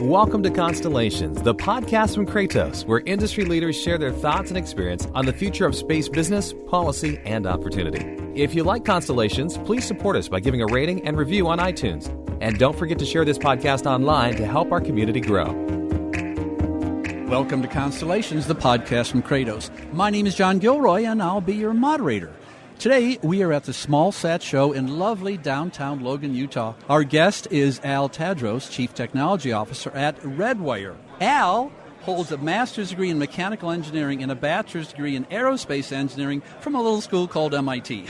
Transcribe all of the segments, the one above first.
Welcome to Constellations, the podcast from Kratos, where industry leaders share their thoughts and experience on the future of space business, policy, and opportunity. If you like Constellations, please support us by giving a rating and review on iTunes. And don't forget to share this podcast online to help our community grow. Welcome to Constellations, the podcast from Kratos. My name is John Gilroy, and I'll be your moderator. Today, we are at the Small Sat Show in lovely downtown Logan, Utah. Our guest is Al Tadros, Chief Technology Officer at Redwire. Al holds a master's degree in mechanical engineering and a bachelor's degree in aerospace engineering from a little school called MIT.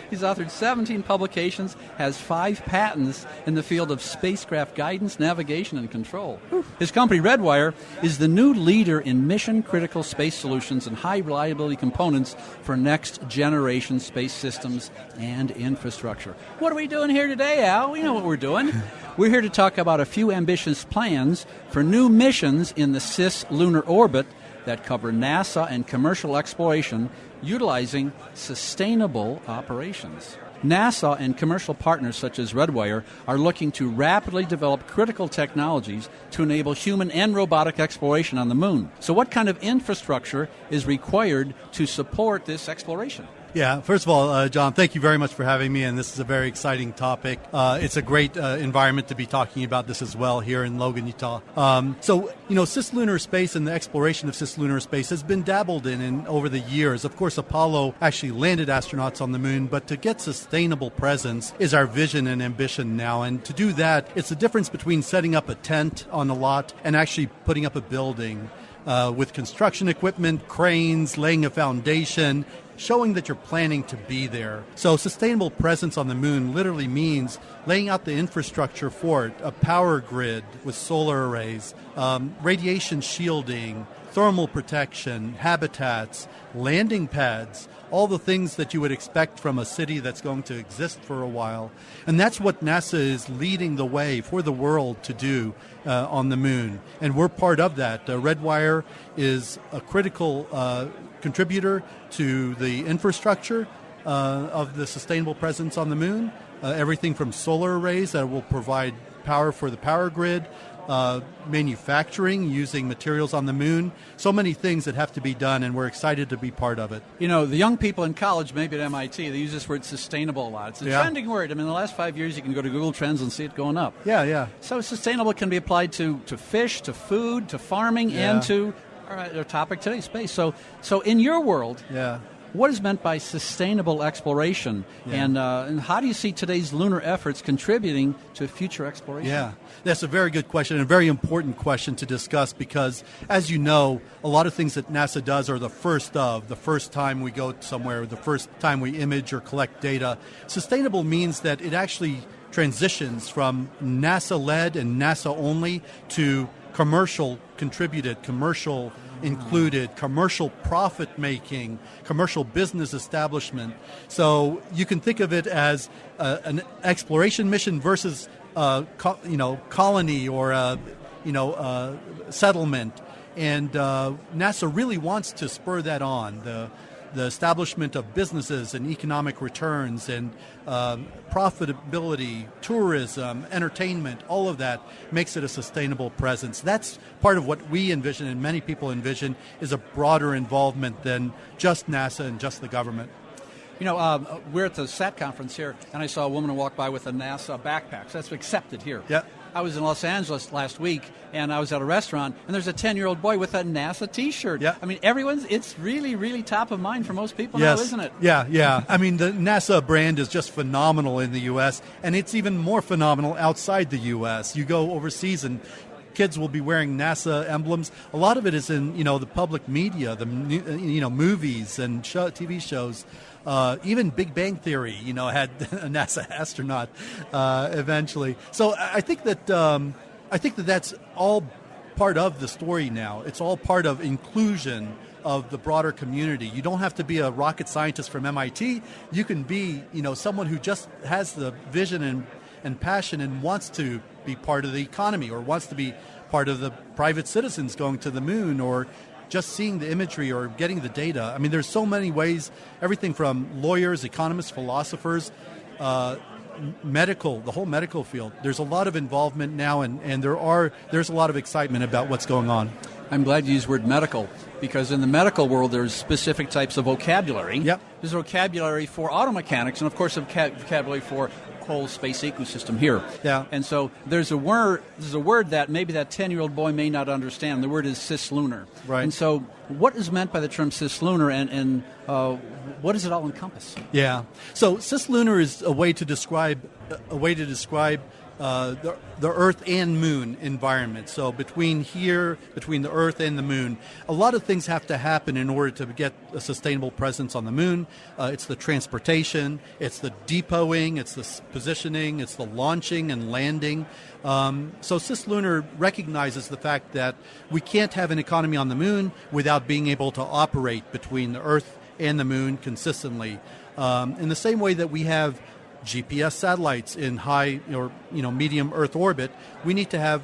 He's authored 17 publications, has 5 patents in the field of spacecraft guidance, navigation, and control. His company, Redwire, is the new leader in mission-critical space solutions and high-reliability components for next-generation space systems and infrastructure. What are we doing here today, Al? We know what we're doing. We're here to talk about a few ambitious plans for new missions in the Cislunar orbit that cover NASA and commercial exploration utilizing sustainable operations. NASA and commercial partners such as Redwire are looking to rapidly develop critical technologies to enable human and robotic exploration on the moon. So what kind of infrastructure is required to support this exploration? Yeah, first of all, John, thank you very much for having me, and this is a very exciting topic. It's a great environment to be talking about this as well here in Logan, Utah. Cislunar space and the exploration of cislunar space has been dabbled in over the years. Of course, Apollo actually landed astronauts on the moon, but to get sustainable presence is our vision and ambition now. And to do that, it's the difference between setting up a tent on a lot and actually putting up a building with construction equipment, cranes, laying a foundation, showing that you're planning to be there. So sustainable presence on the moon literally means laying out the infrastructure for it, a power grid with solar arrays, radiation shielding, thermal protection, habitats, landing pads, all the things that you would expect from a city that's going to exist for a while. And that's what NASA is leading the way for the world to do on the moon. And we're part of that. Redwire is a critical contributor to the infrastructure of the sustainable presence on the moon. Everything from solar arrays that will provide power for the power grid, manufacturing using materials on the moon, so many things that have to be done, and we're excited to be part of it. You know, the young people in college, maybe at MIT, they use this word sustainable a lot. It's a trending word. I mean, in the last 5 years, you can go to Google Trends and see it going up. Yeah. So sustainable can be applied to fish, to food, to farming, and to our topic today, space. So in your world, what is meant by sustainable exploration, and how do you see today's lunar efforts contributing to future exploration? Yeah, that's a very good question and a very important question to discuss because, as you know, a lot of things that NASA does are the first time we go somewhere, the first time we image or collect data. Sustainable means that it actually transitions from NASA-led and NASA-only to commercial contributed, commercial included, commercial profit-making, commercial business establishment. So you can think of it as an exploration mission versus colony or settlement. And NASA really wants to spur that on, the establishment of businesses and economic returns and profitability, tourism, entertainment, all of that makes it a sustainable presence. That's part of what we envision and many people envision is a broader involvement than just NASA and just the government. You know, we're at the SAT conference here, and I saw a woman walk by with a NASA backpack. So that's accepted here. Yeah. I was in Los Angeles last week, and I was at a restaurant, and there's a 10-year-old boy with a NASA T-shirt. Yeah. I mean, it's really, really top of mind for most people now, isn't it? Yeah. I mean, the NASA brand is just phenomenal in the U.S., and it's even more phenomenal outside the U.S. You go overseas, and kids will be wearing NASA emblems. A lot of it is in, the public media, the movies and TV shows. Even Big Bang Theory, had a NASA astronaut eventually. So I think that that's all part of the story now. It's all part of inclusion of the broader community. You don't have to be a rocket scientist from MIT. You can be, someone who just has the vision and passion and wants to be part of the economy or wants to be part of the private citizens going to the moon or just seeing the imagery or getting the data. I mean, there's so many ways, everything from lawyers, economists, philosophers, the whole medical field. There's a lot of involvement now, and there's a lot of excitement about what's going on. I'm glad you used the word medical, because in the medical world there's specific types of vocabulary. Yep. There's vocabulary for auto mechanics, and of course vocabulary for whole space ecosystem here. Yeah. And so there's a word that maybe that 10-year-old boy may not understand. The word is cislunar. Right. And so what is meant by the term cislunar, and what does it all encompass? Yeah. So cislunar is a way to describe the Earth and Moon environment. So between the Earth and the Moon, a lot of things have to happen in order to get a sustainable presence on the Moon. It's the transportation, it's the depoting, it's the positioning, it's the launching and landing. So Cislunar recognizes the fact that we can't have an economy on the Moon without being able to operate between the Earth and the Moon consistently. In the same way that we have GPS satellites in high or medium Earth orbit, we need to have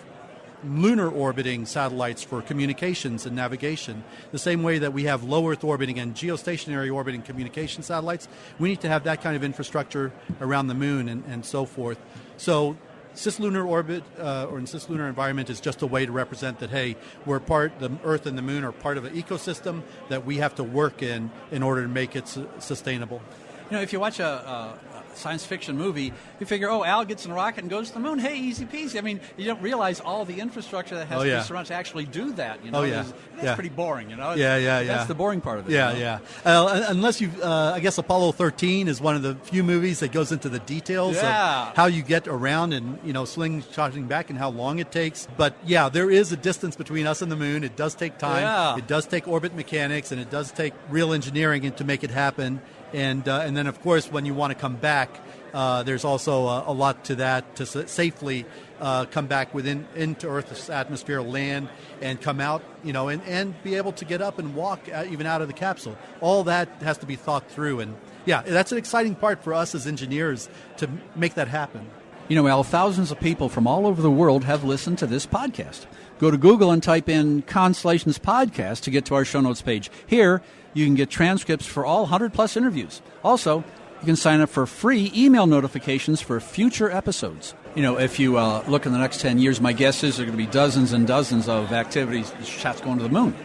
lunar orbiting satellites for communications and navigation. The same way that we have low Earth orbiting and geostationary orbiting communication satellites, we need to have that kind of infrastructure around the Moon and so forth. So cislunar orbit or in cislunar environment is just a way to represent that, hey, the Earth and the Moon are part of an ecosystem that we have to work in order to make it sustainable. If you watch a science fiction movie, you figure, Al gets in a rocket and goes to the Moon. Hey, easy peasy. I mean, you don't realize all the infrastructure that has to be surrounded to actually do that. That's pretty boring. That's the boring part of it. Unless I guess Apollo 13 is one of the few movies that goes into the details of how you get around and slingshotting back and how long it takes. But yeah, there is a distance between us and the Moon. It does take time. Yeah. It does take orbit mechanics, and it does take real engineering to make it happen. And then, of course, when you want to come back, there's also a lot to that to safely come back into Earth's atmosphere, land, and come out, and be able to get up and walk even out of the capsule. All that has to be thought through. And, yeah, that's an exciting part for us as engineers to make that happen. Al, thousands of people from all over the world have listened to this podcast. Go to Google and type in Constellations Podcast to get to our show notes page. Here, you can get transcripts for all 100-plus interviews. Also, you can sign up for free email notifications for future episodes. If you look in the next 10 years, my guess is there are going to be dozens and dozens of activities, shots going to the Moon.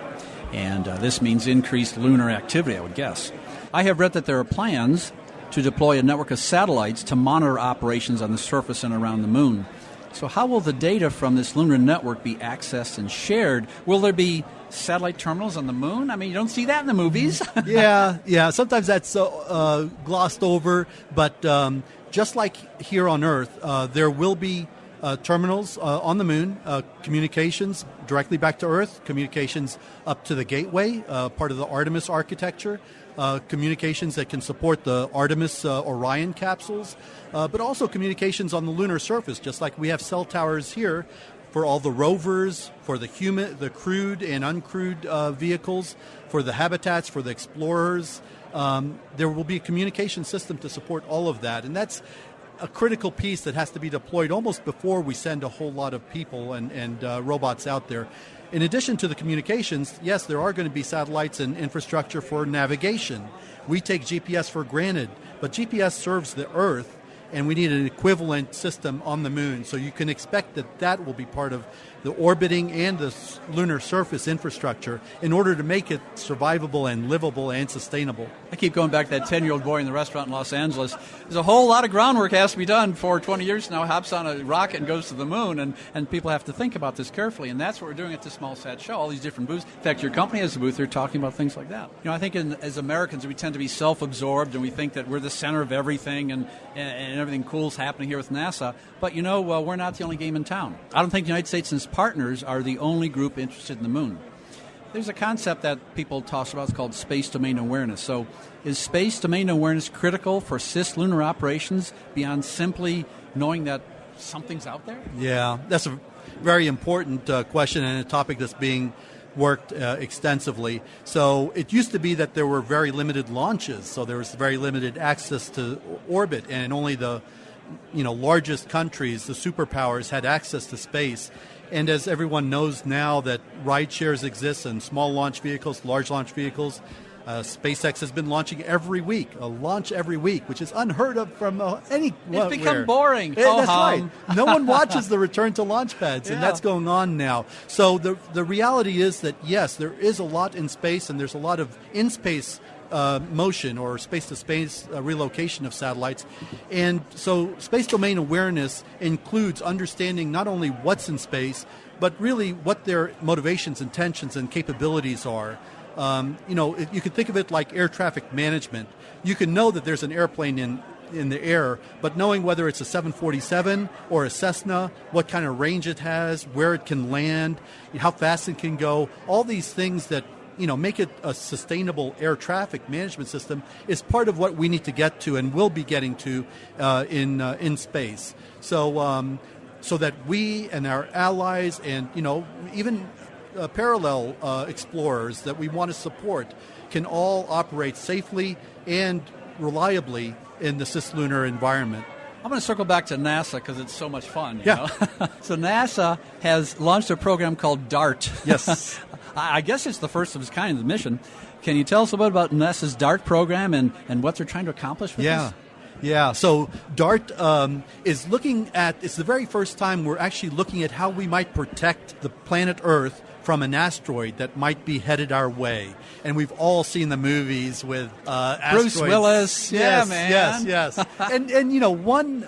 And this means increased lunar activity, I would guess. I have read that there are plans to deploy a network of satellites to monitor operations on the surface and around the Moon. So how will the data from this lunar network be accessed and shared? Will there be satellite terminals on the Moon? I mean, you don't see that in the movies. Yeah. Sometimes that's glossed over. But just like here on Earth, there will be terminals on the Moon, communications directly back to Earth, communications up to the gateway, part of the Artemis architecture, communications that can support the Artemis Orion capsules, but also communications on the lunar surface, just like we have cell towers here for all the rovers, for the crewed and uncrewed vehicles, for the habitats, for the explorers. There will be a communication system to support all of that, and that's a critical piece that has to be deployed almost before we send a whole lot of people and robots out there. In addition to the communications, yes, there are going to be satellites and infrastructure for navigation. We take GPS for granted, but GPS serves the Earth, and we need an equivalent system on the Moon. So you can expect that will be part of the orbiting and the lunar surface infrastructure in order to make it survivable and livable and sustainable. I keep going back to that 10-year-old boy in the restaurant in Los Angeles. There's a whole lot of groundwork has to be done for 20 years now. Hops on a rocket and goes to the Moon, and people have to think about this carefully, and that's what we're doing at the Small Sat Show, all these different booths. In fact, your company has a booth here talking about things like that. I think as Americans, we tend to be self-absorbed, and we think that we're the center of everything, and everything cool's happening here with NASA. But, we're not the only game in town. I don't think the United States and its partners are the only group interested in the Moon. There's a concept that people toss about. It's called space domain awareness. So is space domain awareness critical for cislunar operations beyond simply knowing that something's out there? Yeah, that's a very important question and a topic that's being worked extensively. So it used to be that there were very limited launches, so there was very limited access to orbit, and only the largest countries, the superpowers, had access to space. And as everyone knows now that ride shares exist and small launch vehicles, large launch vehicles, SpaceX has been launching every week, a launch every week, which is unheard of from any. It's become boring. That's right. No one watches the return to launch pads, and that's going on now. So the reality is that, yes, there is a lot in space, and there's a lot of in-space motion or space-to-space relocation of satellites. And so space domain awareness includes understanding not only what's in space, but really what their motivations, intentions, and capabilities are. You can think of it like air traffic management. You can know that there's an airplane in the air, but knowing whether it's a 747 or a Cessna, what kind of range it has, where it can land, how fast it can go, all these things that make it a sustainable air traffic management system is part of what we need to get to and will be getting to in space. So that we and our allies and even parallel explorers that we want to support can all operate safely and reliably in the cislunar environment. I'm going to circle back to NASA because it's so much fun. You know? So NASA has launched a program called DART. Yes. I guess it's the first of its kind of mission. Can you tell us a bit about NASA's DART program and what they're trying to accomplish with this? Yeah, so DART is looking at, it's the very first time we're actually looking at how we might protect the planet Earth from an asteroid that might be headed our way. And we've all seen the movies with asteroids. Bruce Willis, man. Yes. and one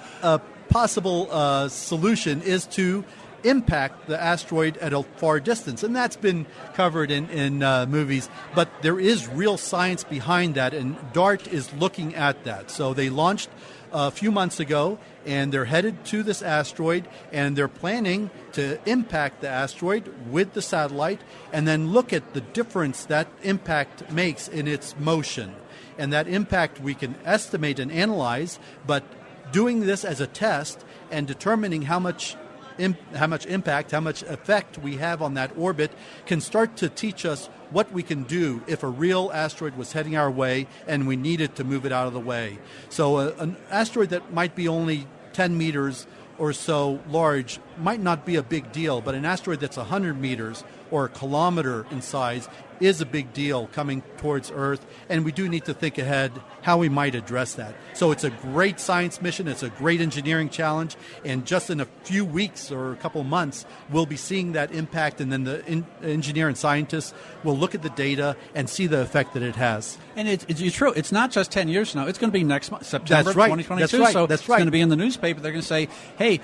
possible solution is to impact the asteroid at a far distance, and that's been covered in movies, but there is real science behind that, and DART is looking at that. So they launched a few months ago, and they're headed to this asteroid, and they're planning to impact the asteroid with the satellite and then look at the difference that impact makes in its motion. And that impact we can estimate and analyze, but doing this as a test and determining how much impact, how much effect we have on that orbit can start to teach us what we can do if a real asteroid was heading our way and we needed to move it out of the way. So an asteroid that might be only 10 meters or so large might not be a big deal, but an asteroid that's 100 meters or a kilometer in size is a big deal coming towards Earth, and we do need to think ahead how we might address that. So it's a great science mission, it's a great engineering challenge, and just in a few weeks or a couple months, we'll be seeing that impact, and then the engineer and scientists will look at the data and see the effect that it has. And it's true, it's not just 10 years from now, it's going to be next month, September That's right. 2022, That's right. so That's it's right. going to be in the newspaper. They're going to say, hey,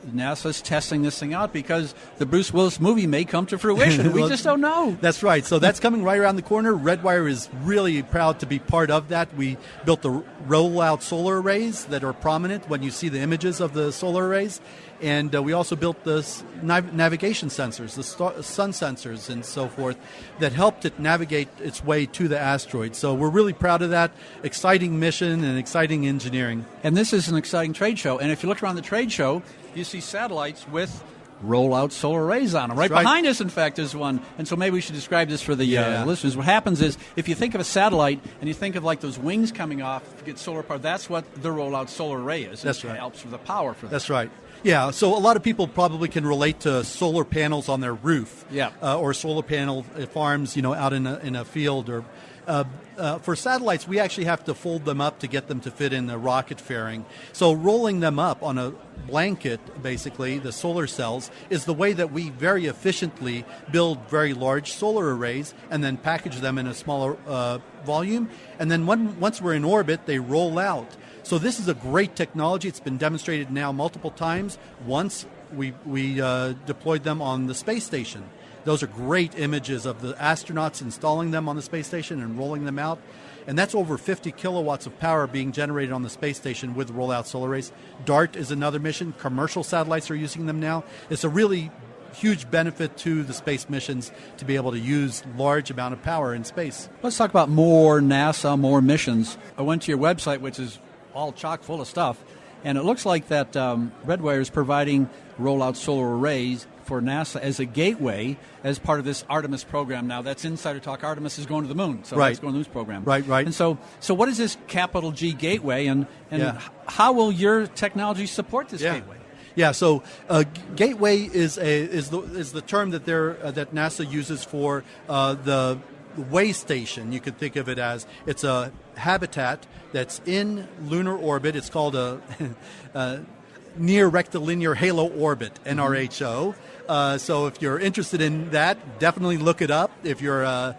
NASA's testing this thing out because the Bruce Willis movie may come to fruition. We just don't know. That's right. So that's coming right around the corner. Redwire is really proud to be part of that. We built the rollout solar arrays that are prominent when you see the images of the solar arrays. And we also built the navigation sensors, the sun sensors and so forth, that helped it navigate its way to the asteroid. So we're really proud of that. Exciting mission and exciting engineering. And this is an exciting trade show. And if you look around the trade show, you see satellites with roll-out solar arrays on them. Right behind us, in fact, is one. And so maybe we should describe this for the listeners. What happens is, if you think of a satellite and you think of like those wings coming off to get solar power, that's what the roll-out solar array is. That's right. It helps with the power for that. That's right. Yeah, so a lot of people probably can relate to solar panels on their roof, or solar panel farms, out in a field. Or for satellites, we actually have to fold them up to get them to fit in the rocket fairing. So rolling them up on a blanket, basically, the solar cells, is the way that we very efficiently build very large solar arrays and then package them in a smaller volume. And then once we're in orbit, they roll out. So this is a great technology. It's been demonstrated now multiple times. Once we deployed them on the space station. Those are great images of the astronauts installing them on the space station and rolling them out. And that's over 50 kilowatts of power being generated on the space station with rollout solar arrays. DART is another mission. Commercial satellites are using them now. It's a really huge benefit to the space missions to be able to use large amount of power in space. Let's talk about more NASA, more missions. I went to your website, which is all chock full of stuff, and it looks like that Redwire is providing rollout solar arrays for NASA as a gateway as part of this Artemis program. Now, that's Insider Talk. Artemis is going to the moon, so it's going to the moon program. Right. And so what is this capital G gateway, and how will your technology support this gateway? Yeah, so gateway is the term that NASA uses for the way station, you could think of it as, it's a habitat that's in lunar orbit. It's called a near rectilinear halo orbit, NRHO. So if you're interested in that, definitely look it up. If you're an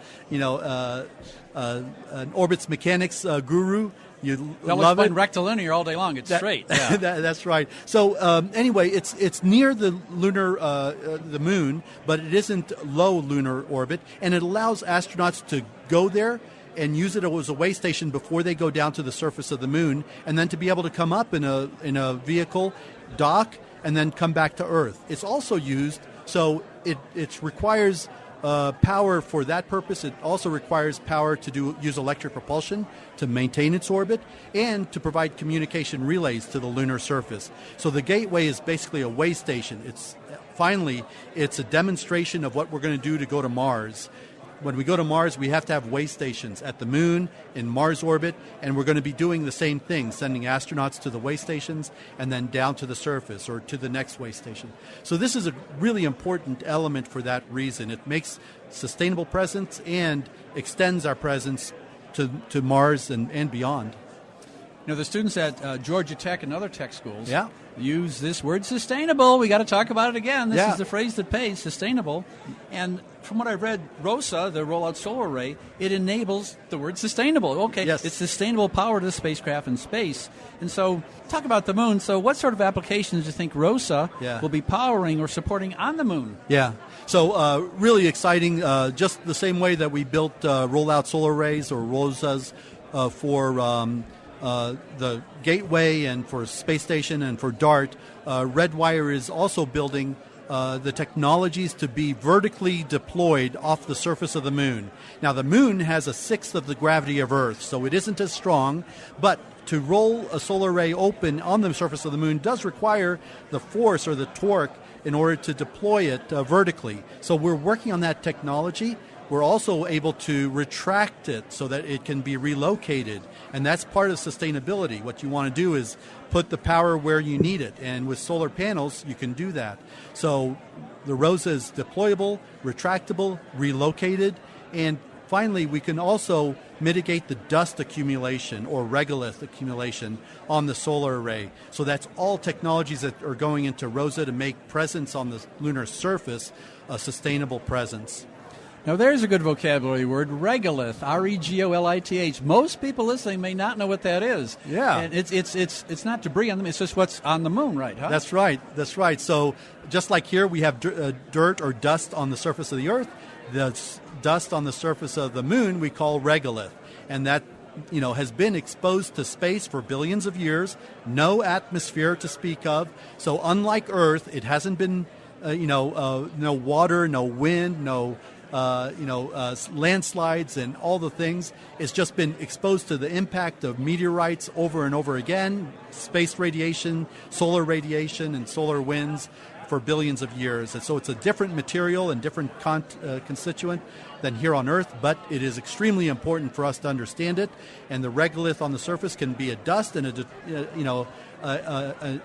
orbits mechanics guru, you love it. Rectilinear all day long. It's straight. Yeah. That's right. So anyway, it's near the lunar, the moon, but it isn't low lunar orbit, and it allows astronauts to go there and use it as a way station before they go down to the surface of the moon, and then to be able to come up in a vehicle, dock, and then come back to Earth. It's also used, so it requires power for that purpose. It also requires power to use electric propulsion to maintain its orbit and to provide communication relays to the lunar surface. So the Gateway is basically a way station. It's a demonstration of what we're going to do to go to Mars. When we go to Mars, we have to have way stations at the moon, in Mars orbit, and we're going to be doing the same thing, sending astronauts to the way stations and then down to the surface or to the next way station. So this is a really important element for that reason. It makes sustainable presence and extends our presence to Mars and beyond. You know, the students at Georgia Tech and other tech schools Yeah. use this word sustainable. We got to talk about it again. This Yeah. is the phrase that pays, sustainable. And from what I read, ROSA, the Rollout Solar Array, it enables the word sustainable. Okay, Yes. It's sustainable power to the spacecraft in space. And so, talk about the moon. So what sort of applications do you think ROSA will be powering or supporting on the moon? Yeah. So really exciting, just the same way that we built rollout solar arrays or ROSAs for the Gateway and for Space Station and for DART, Redwire is also building the technologies to be vertically deployed off the surface of the moon. Now, the moon has a sixth of the gravity of Earth, so it isn't as strong, but to roll a solar array open on the surface of the moon does require the force or the torque in order to deploy it vertically. So we're working on that technology. We're also able to retract it so that it can be relocated, and that's part of sustainability. What you want to do is put the power where you need it, and with solar panels, you can do that. So the ROSA is deployable, retractable, relocated, and finally, we can also mitigate the dust accumulation or regolith accumulation on the solar array. So that's all technologies that are going into ROSA to make presence on the lunar surface a sustainable presence. Now, there's a good vocabulary word, regolith, R-E-G-O-L-I-T-H. Most people listening may not know what that is. Yeah. And it's not debris on them, it's just what's on the moon, right? Huh? That's right. So just like here, we have dirt or dust on the surface of the Earth. The dust on the surface of the moon we call regolith. And that has been exposed to space for billions of years, no atmosphere to speak of. So unlike Earth, it hasn't been, no water, no wind, no landslides and all the things. It's just been exposed to the impact of meteorites over and over again, space radiation, solar radiation, and solar winds for billions of years. And so it's a different material and different constituent than here on Earth, but it is extremely important for us to understand it. And the regolith on the surface can be a dust and a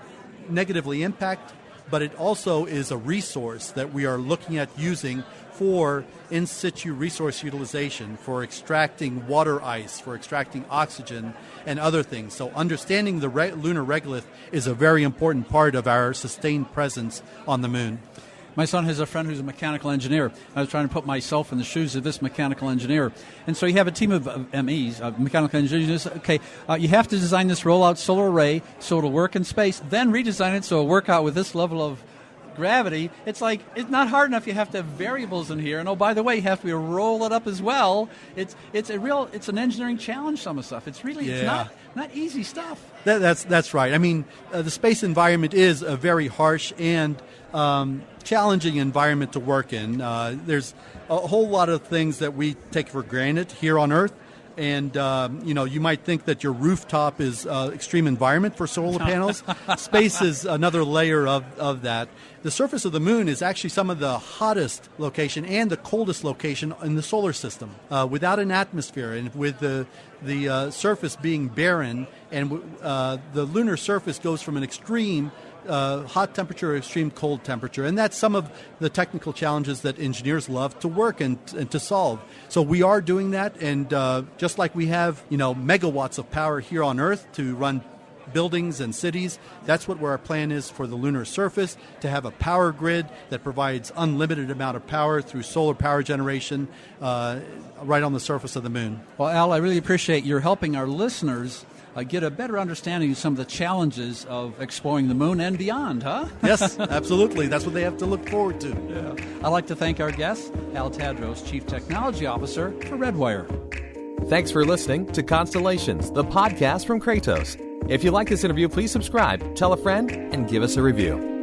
negatively impact, but it also is a resource that we are looking at using for in situ resource utilization, for extracting water ice, for extracting oxygen, and other things. So understanding the lunar regolith is a very important part of our sustained presence on the moon. My son has a friend who's a mechanical engineer. I was trying to put myself in the shoes of this mechanical engineer. And so you have a team of MEs, mechanical engineers. Okay, you have to design this rollout solar array so it'll work in space, then redesign it so it'll work out with this level of gravity. It's like, it's not hard enough. You have to have variables in here. And oh, by the way, you have to roll it up as well. It's an engineering challenge, some of the stuff. It's really, it's not easy stuff. That's right. I mean, the space environment is a very harsh and challenging environment to work in. There's a whole lot of things that we take for granted here on Earth. And, you might think that your rooftop is extreme environment for solar panels. Space is another layer of that. The surface of the moon is actually some of the hottest location and the coldest location in the solar system, without an atmosphere and with the surface being barren. And the lunar surface goes from an extreme hot temperature or extreme cold temperature. And that's some of the technical challenges that engineers love to work and to solve. So we are doing that, and just like we have, megawatts of power here on Earth to run buildings and cities, that's what our plan is for the lunar surface, to have a power grid that provides unlimited amount of power through solar power generation right on the surface of the moon. Well, Al, I really appreciate your helping our listeners get a better understanding of some of the challenges of exploring the moon and beyond, huh? Yes, absolutely. That's what they have to look forward to. Yeah. I'd like to thank our guest, Al Tadros, Chief Technology Officer for Redwire. Thanks for listening to Constellations, the podcast from Kratos. If you like this interview, please subscribe, tell a friend, and give us a review.